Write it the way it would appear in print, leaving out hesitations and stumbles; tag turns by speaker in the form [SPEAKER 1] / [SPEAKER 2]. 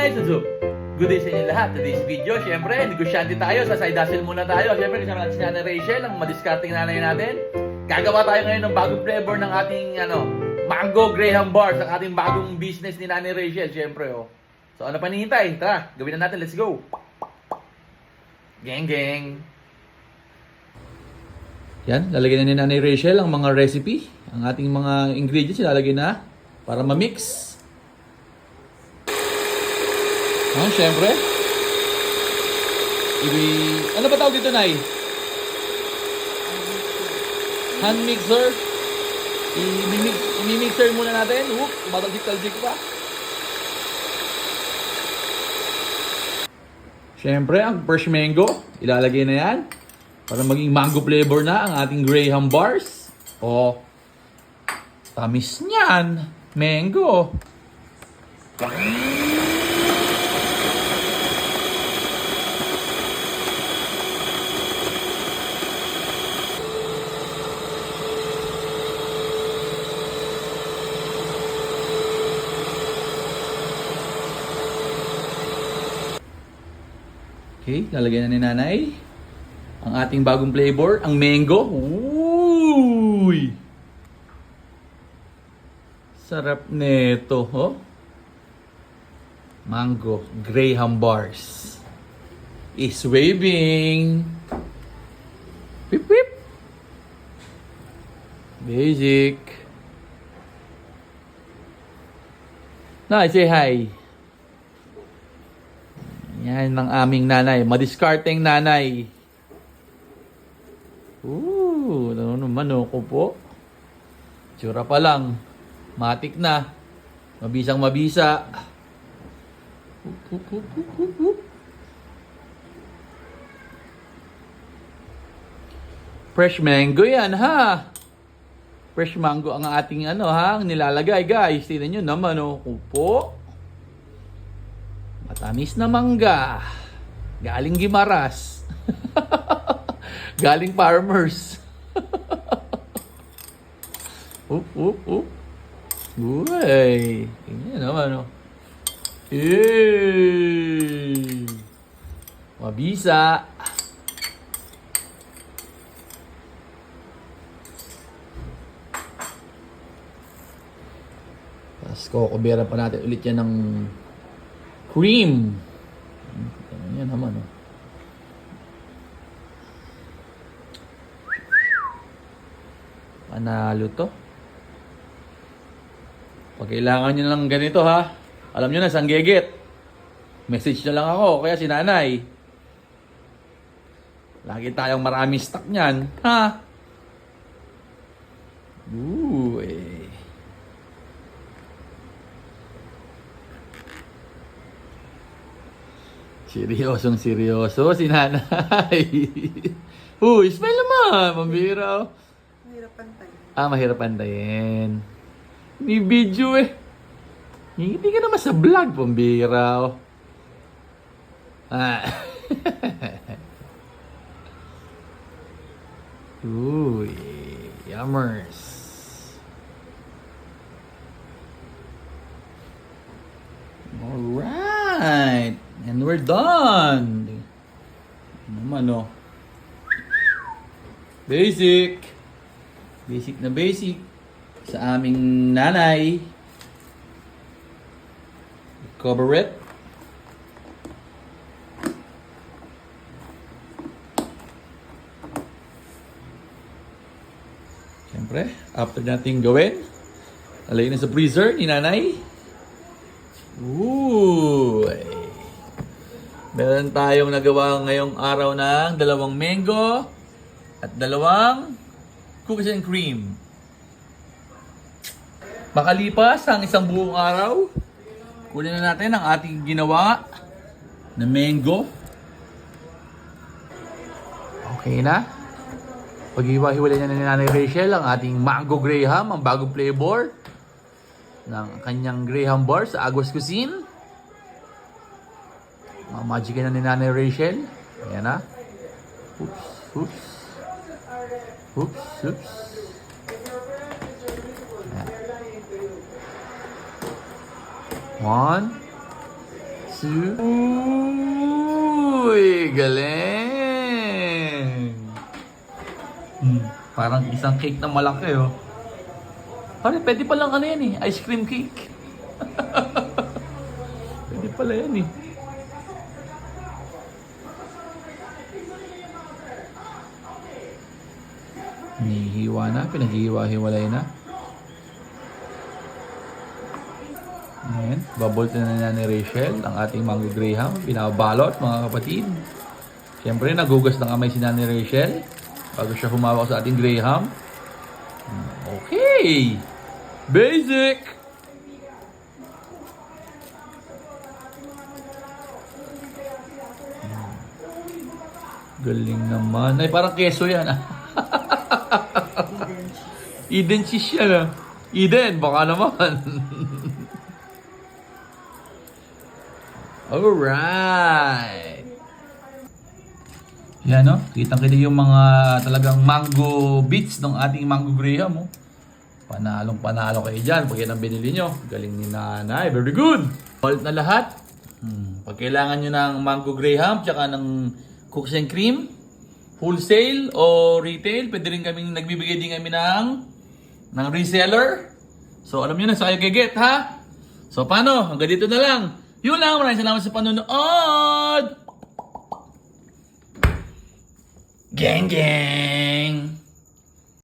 [SPEAKER 1] guys, so good day sa inyo lahat. Today's video, syempre, negosyante tayo. Sa side hustle muna tayo. Syempre, kasama natin si Nanay Rachel, ang madiscarding nanay natin. Gagawa tayo ngayon ng bagong flavor ng ating Mango Graham Bars, ang ating bagong business ni Nanay Rachel, syempre. Oh. So ano pa nihintay? Tara, gawin na natin. Let's go. Geng, geng. Yan, lalagyan na ni Nanay Rachel ang mga recipe. Ang ating mga ingredients, ilalagay na para ma-mix. Siyempre. Ano ba tawag dito, Nay? Hand mixer. I-mixer muna natin. Matalsik-talsik pa. Siyempre, ang fresh mango. Ilalagay na yan. Para maging mango flavor na ang ating Graham Bars. O, tamis niyan. Mango. Okay, lalagyan na ni Nanay ang ating bagong flavor, ang mango. Uy! Sarap nito, oh. Mango Graham Bars is waving. Whip whip. Basic. Nay, say hi. Yan ang aming nanay. Madiskarteng nanay. Ano naman ko po. Tsura pa lang. Matik na. Mabisang mabisa. Fresh mango yan, ha? Fresh mango ang ating ang nilalagay, guys. Tingnan nyo naman, po. Matamis na mangga. Galing Gimaras. Galing farmers. Uy. Tingnan naman, Mabisa. Tapos kukuberan pa natin ulit yan ng cream. Yan naman, Panalo to. Pag kailangan nyo lang ganito, ha? Alam nyo na, sanggegit. Message na lang ako, kaya si Nanay. Lagi tayong maraming stock nyan, ha? Seryosong seryoso si Nanay. Smell naman. Mambira.
[SPEAKER 2] Mahirap pantayin.
[SPEAKER 1] Mahirap pantayin. May video Hindi ka naman sa vlog. Pambira. Yummers. Alright. And we're done. Naman, Basic. Basic na basic. Sa aming nanay. Cover it. Siyempre, after natin gawin, alay na sa freezer ni Nanay. Meron tayong nagawa ngayong araw ng 2 mango at 2 cookies and cream. Makalipas ang isang buong araw, kunin na natin ang ating ginawa na mango. Okay na. Pag-iwa-hiwalay na ni Nanay Rachel ang ating Mango Graham, ang bagong flavor ng kanyang Graham Bars sa Agos Cuisine. Magic na ni Nanay Rachel. Ayan na. Oops. Ayan. 1, Uy, galing. Parang isang cake na malaki, oh. Pare, pwede palang ano yan eh, ice cream cake. Pwede pala yan eh. Hinihiwa na, pinaghihiwa-hiwalay na. Ayan, baboltin na ni Rachel ang ating mango graham. Binabalot mga kapatid. Siyempre, nagugas ng kamay si Nani Rachel bago siya humawak sa ating graham. Okay! Basic! Galing naman. Ay, parang keso yan ah. Eden cheese yan ah. Eden, baka naman. Alright. Yan no, kitang-kita yung mga talagang mango bits ng ating mango graham. Oh. Panalong-panalo kayo dyan pag yan ang binili nyo. Galing ni nanay, very good. All na lahat. Pag kailangan nyo ng mango graham tsaka ng cookies and cream, wholesale o retail, pwede rin kaming nagbibigay din kami ng reseller. So alam nyo na sa kayo get ha. So paano? Hanggang dito na lang. Yun lang, maraming salamat sa panonood! Gang gang!